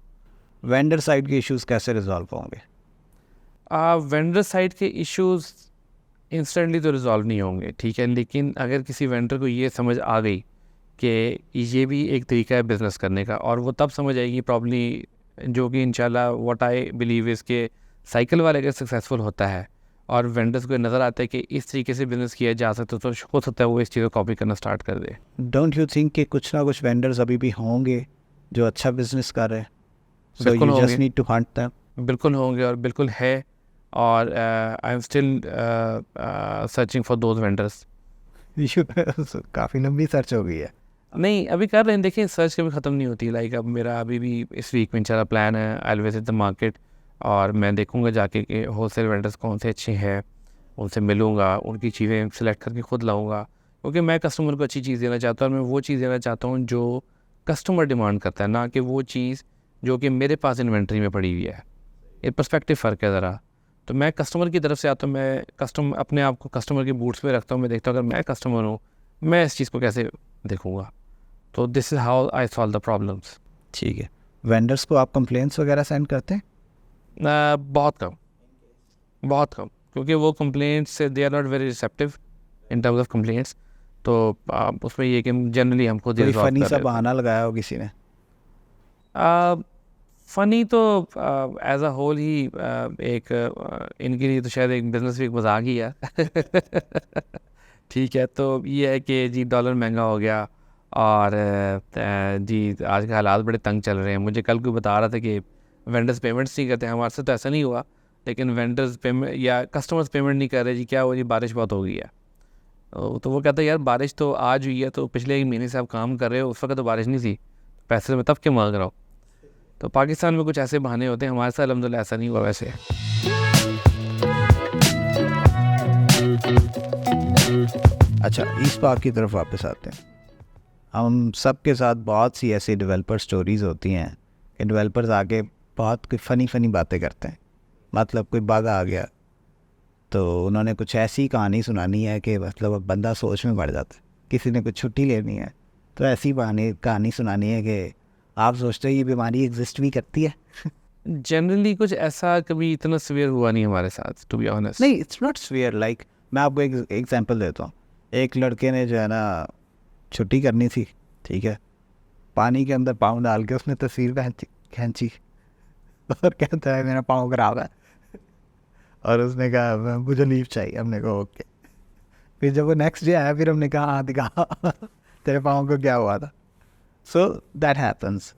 वेंडर साइड के इश्यूज कैसे रिजॉल्व होंगे? वेंडर साइड के इश्यूज इंस्टेंटली तो रिजॉल्व नहीं होंगे, ठीक है, लेकिन अगर किसी वेंडर को ये समझ आ गई कि ये भी एक तरीका है बिज़नेस करने का, और वो तब समझ आएगी प्रॉब्ली, जो कि इंशाल्लाह व्हाट आई बिलीव इज़ के साइकिल वाले अगर सक्सेसफुल होता है और वेंडर्स को नज़र आता है कि इस तरीके से बिज़नेस किया जा सकता है, तो हो सकता है वो इस चीज़ को कॉपी करना स्टार्ट कर दे। डोंट यू थिंक कि कुछ ना कुछ वेंडर्स अभी भी होंगे जो अच्छा बिजनेस कर रहे हैं? सो बिल्कुल यू जस्ट होंगे, नीड टू हंट देम। बिल्कुल होंगे और बिल्कुल है, और I am still searching for those vendors. काफ़ी लंबी सर्च हो गई है। नहीं, अभी कर रहे हैं, देखिए सर्च कभी ख़त्म नहीं होती। लाइक अब मेरा अभी भी इस वीक में चला प्लान है, I will visit the market, और मैं देखूंगा जाके कि होलसेल वेंडर्स कौन से अच्छे हैं, उनसे मिलूंगा, उनकी चीज़ें सेलेक्ट करके खुद लाऊंगा, क्योंकि मैं कस्टमर को अच्छी चीज़ देना चाहता हूँ, और मैं वो चीज़ देना चाहता हूँ जो कस्टमर डिमांड करता है, ना कि वो चीज़ जो कि मेरे पास इन्वेंट्री में पड़ी हुई है। ये पर्सपेक्टिव फ़र्क है ज़रा। तो मैं कस्टमर की तरफ से आता हूँ, मैं अपने आप को कस्टमर के बूट्स में रखता हूँ, मैं देखता हूँ अगर मैं कस्टमर हूँ मैं इस चीज़ को कैसे देखूँगा। तो this is how I solve the problems. ठीक है, वेंडर्स को आप कंप्लेंट्स वगैरह सेंड करते हैं? बहुत कम, बहुत कम, क्योंकि वो complaints they are not very receptive in terms of complaints. तो उसमें ये कि जनरली हम खुद ही कोई रिजॉल्व फनी कर सा रहे बहाना लगाया हो किसी ने? होते। फ़नी तो एज अ होल ही इनके लिए तो शायद एक बिज़नेस भी एक मजाक ही है। ठीक है, तो ये है कि जी डॉलर महंगा हो गया, और जी आज के हालात बड़े तंग चल रहे हैं। मुझे कल कोई बता रहा था कि वेंडर्स पेमेंट्स नहीं करते, हमारे से तो ऐसा नहीं हुआ, लेकिन वेंडर्स पेमेंट या कस्टमर्स पेमेंट नहीं कर रहे जी, क्या हुआ जी, बारिश बहुत हो गई है। तो वो कहता है यार बारिश तो आज हुई है, तो पिछले 1 महीने से आप काम कर रहे हो, उस वक्त तो बारिश नहीं थी, पैसे मैं तब क्यों मांग रहा हूँ। तो पाकिस्तान में कुछ ऐसे बहाने होते हैं, हमारे साथ अल्हम्दुलिल्लाह ऐसा नहीं हुआ वैसे। अच्छा, इस बात की तरफ वापस आते हैं। हम सब के साथ बहुत सी ऐसी डेवलपर स्टोरीज़ होती हैं कि डेवलपर्स आके बहुत कोई फ़नी बातें करते हैं। मतलब कोई बग आ गया तो उन्होंने कुछ ऐसी कहानी सुनानी है कि मतलब अब बंदा सोच में पड़ जाता है। किसी ने कुछ छुट्टी लेनी है तो ऐसी कहानी सुनानी है कि आप सोचते हो ये बीमारी एग्जिस्ट भी करती है। जनरली कुछ ऐसा कभी इतना सीवियर हुआ नहीं हमारे साथ, टू बी ऑनेस्ट। नहीं, इट्स नॉट सीवियर। लाइक मैं आपको एक एग्जांपल देता हूँ। एक लड़के ने जो है ना छुट्टी करनी थी, ठीक है, पानी के अंदर पाँव डाल के उसने तस्वीर खींची और कहता है मेरा पाँव खराब है, और उसने कहा मुझे लीव चाहिए। हमने कहा ओके। फिर जब वो नेक्स्ट डे आया, फिर हमने कहा हाँ दिखा तेरे पाँव को क्या हुआ था। So that happens.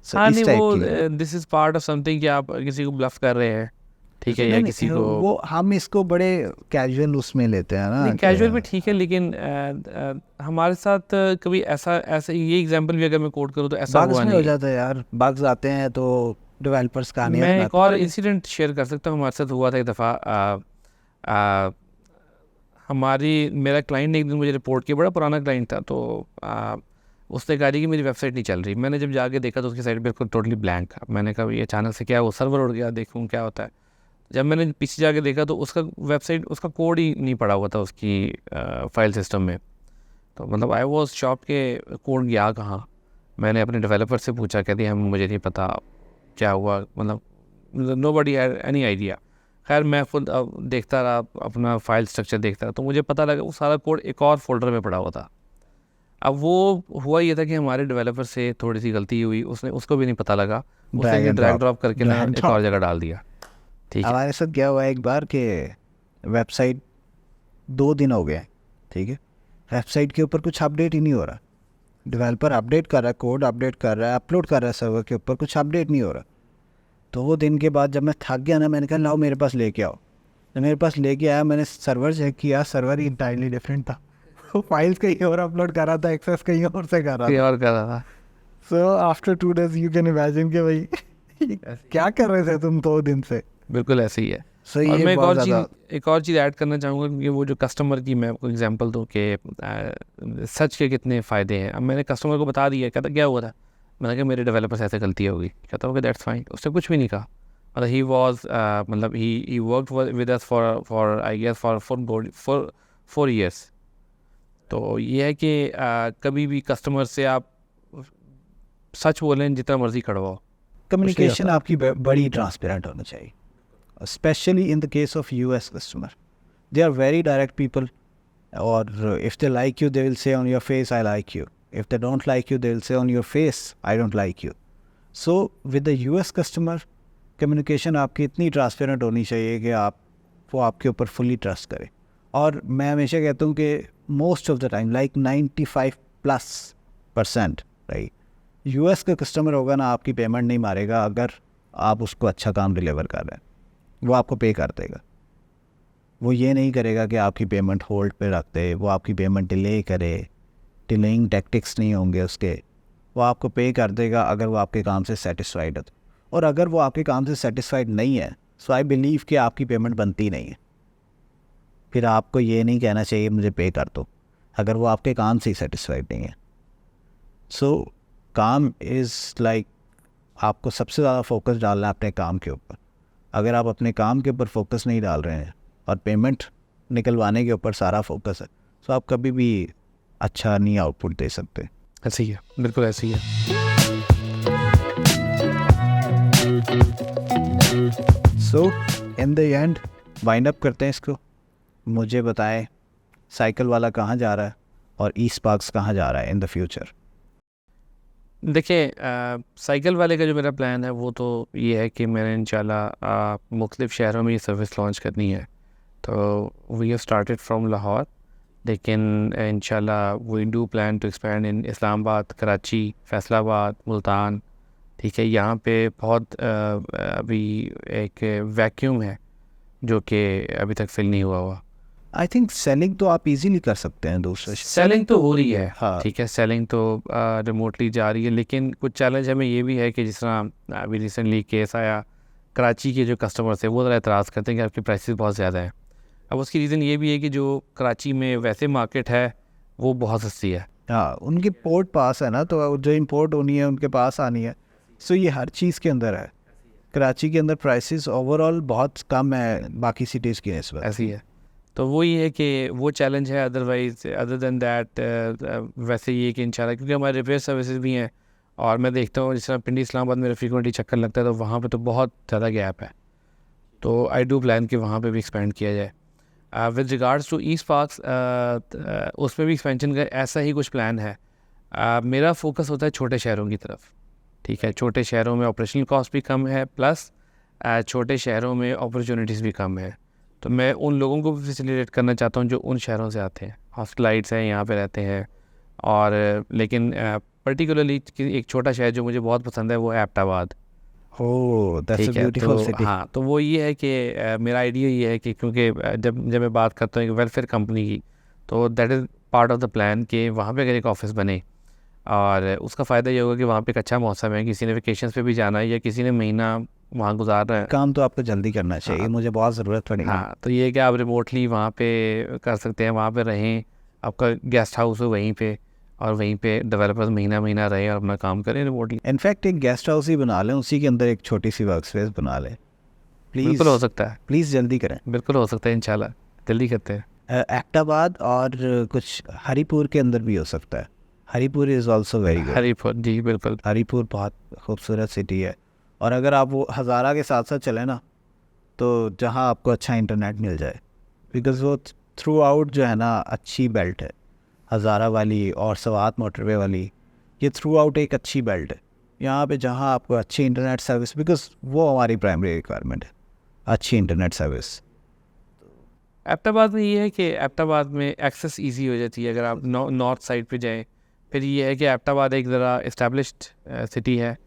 So, हाँ इस नहीं टाइप वो की this is part of something कि आप किसी को ब्लफ कर रहे हैं, ठीक है, या नहीं, किसी नहीं, को वो हम इसको बड़े कैजुअल उसमें लेते हैं ना नहीं, कि कैजुअल भी ठीक है, लेकिन हमारे साथ कभी ऐसा ये एग्जांपल भी अगर मैं कोट करूँ तो ऐसा बग्स हुआ में नहीं हो है। जाता है यार, बग्स आते हैं तो डेवलपर्स कहानियाँ मैं एक बनाते और इंसिडेंट शेयर कर सकता हूँ, हमारे साथ हुआ था एक दफ़ा। हमारी मेरा क्लाइंट ने एक दिन मुझे रिपोर्ट किया, बड़ा पुराना क्लाइंट था, तो उसने कहा कि मेरी वेबसाइट नहीं चल रही। मैंने जब जाके देखा तो उसकी साइट बिल्कुल टोटली ब्लैंक था। मैंने कहा ये अचानक से क्या, वो सर्वर उड़ गया, देखूँ क्या होता है। जब मैंने पीछे जाके देखा तो उसका वेबसाइट, उसका कोड ही नहीं पड़ा हुआ था उसकी फाइल सिस्टम में। तो मतलब आई वॉज शॉप के कोड गया कहाँ। मैंने अपने डेवलपर से पूछा, कहती हम मुझे नहीं पता क्या हुआ, मतलब nobody had any idea. खैर मैं खुद अब देखता रहा, अपना फाइल स्ट्रक्चर देखता रहा, तो मुझे पता लगा वो सारा कोड एक और फोल्डर में पड़ा हुआ था। अब वो हुआ ये था कि हमारे डेवलपर से थोड़ी सी गलती हुई, उसने उसको भी नहीं पता लगा, उसने ड्रैग कि एंड ड्रैग ड्रॉप, ड्रॉप करके ना ड्रैग एक और ड्रॉप। जगह डाल दिया। ठीक है, हमारे साथ क्या हुआ एक बार कि वेबसाइट 2 दिन हो गए, ठीक है, वेबसाइट के ऊपर कुछ अपडेट ही नहीं हो रहा। डेवलपर अपडेट कर रहा है, कोड अपडेट कर रहा है, अपलोड कर रहा है सर्वर के ऊपर, कुछ अपडेट नहीं हो रहा। 2 दिन के बाद जब मैं थक गया ना, मैंने कहा लाओ मेरे पास लेके आओ। तो मेरे पास लेके आया, मैंने सर्वर चेक किया, सर्वर ही इंटायरली डिफरेंट था। वो फाइल्स कहीं और अपलोड कर रहा था, एक्सेस कहीं और से कर रहा ये था। और कर रहा था। So after 2 days you can imagine कि भाई क्या कर रहे थे तुम 2 दिन से। बिल्कुल ऐसे ही है। सो और ये मैं बहुत ज़्यादा एक और चीज़ ऐड करना चाहूँगा, क्योंकि वो जो कस्टमर की मैं आपको एग्जांपल दूँ कि सच के कितने फ़ायदे हैं। अब मैंने कस्टमर को बता दिया, कहता क्या हुआ था, मैंने कहा मेरे डेवलपर से ऐसे गलती हो गई। कहता ओके दैट्स फाइन, उसने कुछ भी नहीं कहा। मतलब ही वॉज मतलब ही work with us for I guess for 4 years। तो ये है कि कभी भी कस्टमर से आप सच बोलें, जितना मर्जी कड़वाओ, कम्युनिकेशन आपकी बड़ी ट्रांसपेरेंट होना चाहिए, especially in the case of US customer. They are very direct people, or if they like you, they will say on your face, I like you. If they don't like you, they will say on your face, I don't like you. So with the US customer, communication आपकी इतनी ट्रांसपेरेंट होनी चाहिए कि वो आपके ऊपर फुली ट्रस्ट करे। और मैं हमेशा कहता हूँ कि most of the time, like 95+% right, US का कस्टमर होगा ना, आपकी पेमेंट नहीं मारेगा अगर आप उसको अच्छा काम डिलीवर कर रहे हैं। वो आपको पे कर देगा। वो ये नहीं करेगा कि आपकी पेमेंट होल्ड पे रख दे, वो आपकी पेमेंट डिले करे, डिलेइंग टैक्टिक्स नहीं होंगे उसके। वो आपको पे कर देगा अगर वो आपके काम से सेटिस्फाइड है। और अगर वो आपके काम से सेटिस्फाइड नहीं है, सो आई बिलीव कि आपकी पेमेंट बनती नहीं है। फिर आपको ये नहीं कहना चाहिए मुझे पे कर दो, अगर वो आपके काम से ही सेटिस्फाइड नहीं है। सो काम इज़ लाइक आपको सबसे ज़्यादा फोकस डालना है अपने काम के ऊपर। अगर आप अपने काम के ऊपर फोकस नहीं डाल रहे हैं और पेमेंट निकलवाने के ऊपर सारा फोकस है, तो आप कभी भी अच्छा नहीं आउटपुट दे सकते। ऐसे ही है, बिल्कुल ऐसे ही है। So in the end wind up करते हैं इसको। मुझे बताएं साइकिल वाला कहाँ जा रहा है और ई स्पार्क्स कहाँ जा रहा है इन द फ्यूचर। देखिए साइकिल वाले का जो मेरा प्लान है वो तो ये है कि मैंने इंशाल्लाह मुख्तलिफ़ शहरों में ये सर्विस लॉन्च करनी है। तो we have started from Lahore, लेकिन इंशाल्लाह we do plan to expand in Islamabad, Karachi, Faisalabad, Multan. ठीक है, यहाँ पे बहुत अभी एक वैक्यूम है जो कि अभी तक फिल नहीं हुआ। आई थिंक सेलिंग तो आप इजीली कर सकते हैं दूसरे। सेलिंग तो हो रही है, हाँ, ठीक है, सेलिंग तो रिमोटली जा रही है, लेकिन कुछ चैलेंज हमें ये भी है कि जिस तरह अभी रिसेंटली केस आया, कराची के जो कस्टमर्स हैं वो ज़रा एतराज़ करते हैं कि आपकी प्राइसेस बहुत ज़्यादा हैं। अब उसकी रीज़न ये भी है कि जो कराची में वैसे मार्केट है वो बहुत सस्ती है। हाँ, उनकी पोर्ट पास है ना, तो जो इंपोर्ट होनी है उनके पास आनी है। सो ये हर चीज़ के अंदर है। कराची के अंदर प्राइसेस ओवरऑल बहुत कम है बाकी सिटीज़ की निस्बत। ऐसी है, तो वो ये है कि वो चैलेंज है। अदरवाइज अदर देन दैट वैसे ये कि इंशाल्लाह, क्योंकि हमारे रिपेयर सर्विसेज भी हैं और मैं देखता हूँ जिस तरह पिंडी इस्लामाबाद मेरा फ्रीक्वेंटली चक्कर लगता है, तो वहाँ पे तो बहुत ज़्यादा गैप है। तो आई डू प्लान कि वहाँ पे भी एक्सपेंड किया जाए। With regards to E sparks, उसमें भी एक्सपेंशन का ऐसा ही कुछ प्लान है। मेरा फोकस होता है छोटे शहरों की तरफ। ठीक है, छोटे शहरों में ऑपरेशनल कॉस्ट भी कम है, प्लस छोटे शहरों में अपॉर्चुनिटीज़ भी कम है। तो मैं उन लोगों को भी फैसिलिटेट करना चाहता हूँ जो उन शहरों से आते हैं, हॉस्टलाइट्स हैं, यहाँ पे रहते हैं, और लेकिन पर्टिकुलरली एक छोटा शहर जो मुझे बहुत पसंद है वो है एबटाबाद। Oh, that's a ठीक है, beautiful तो city. हाँ, तो वो ये है कि मेरा आइडिया ये है कि क्योंकि जब मैं बात करता हूँ वेलफेयर कंपनी की, तो that is part of the plan कि वहाँ पे अगर एक ऑफिस बने और उसका फ़ायदा ये होगा कि वहाँ पे एक अच्छा मौसम है, किसी ने वेकेशंस पे भी जाना है या किसी ने महीना वहाँ गुजारना है। काम तो आपको जल्दी करना चाहिए, मुझे बहुत ज़रूरत पड़ेगी। हाँ, तो ये है कि आप रिमोटली वहाँ पे कर सकते हैं, वहाँ पे रहें, आपका गेस्ट हाउस हो वहीं पे और वहीं पे डेवलपर्स महीना रहें और अपना काम करें रिमोटली। इनफैक्ट एक गेस्ट हाउस ही बना लें, उसी के अंदर एक छोटी सी वर्क स्पेस बना लें। प्लीज़ बिल्कुल हो सकता है, प्लीज़ जल्दी करें। बिल्कुल हो सकता है, इंशाल्लाह जल्दी करते हैं। एबटाबाद और कुछ हरीपुर के अंदर भी हो सकता है। Haripur is also very good. Haripur ji बिल्कुल। हरीपुर बहुत खूबसूरत सिटी है। और अगर आप वो हज़ारा के साथ साथ चलें ना, तो जहाँ आपको अच्छा इंटरनेट मिल जाए, बिकॉज़ वो थ्रू आउट जो है ना अच्छी बेल्ट है, हज़ारा वाली और सवात मोटरवे वाली, ये थ्रू आउट एक अच्छी बेल्ट है। यहाँ पे जहाँ आपको अच्छी इंटरनेट सर्विस, बिकॉज़ वो हमारी प्राइमरी रिक्वायरमेंट है, अच्छी इंटरनेट सर्विस। एबटाबाद में ये है कि एबटाबाद में एक्सेस इजी हो जाती है अगर आप नॉर्थ साइड पे जाएं। फिर ये है कि एबटाबाद एक ज़रा इस्टेब्लिश्ड सिटी है,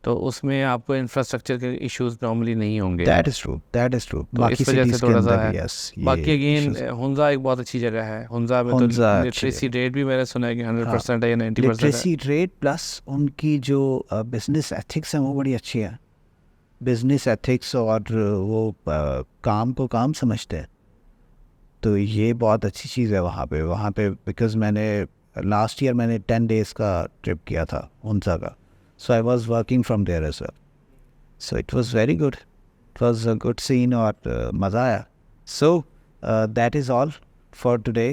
तो उसमें आपको इंफ्रास्ट्रक्चर के इश्यूज नॉर्मली नहीं होंगे। That is true, that is true. तो बाकी इस वजह से सिटीज़ के थोड़ा सा अंदर है। भी यस, बाकी अगेन हुंजा एक बहुत अच्छी जगह है। हुंजा में तो हुंजा अच्छी लिटरेसी रेट भी मैंने सुना है कि 100% है या 90% है। लिटरेसी रेट प्लस उनकी जो बिजनेस एथिक्स हैं वो बड़ी अच्छी है। बिजनेस एथिक्स और वो काम को काम समझते हैं, तो ये बहुत अच्छी चीज़ है वहाँ पे बिकॉज़ मैंने लास्ट ईयर मैंने 10 डेज़ का ट्रिप किया था हुंजा का, so I was working from there as well, so it was very good, it was a good scene और मज़ा आया। So that is all for today.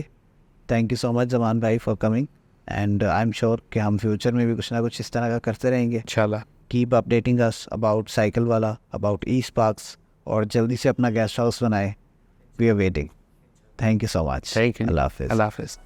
Thank you so much Zaman भाई for coming, and I am sure कि हम फ्यूचर में भी कुछ ना कुछ इस तरह का करते रहेंगे। इंशाल्लाह। Keep updating us about cycle वाला, अबाउट ई स्पार्क्स, और जल्दी से अपना गेस्ट हाउस बनाए। We are waiting. Thank you so much. Thank you. अल्लाह हाफिज़। अल्लाह हाफिज़।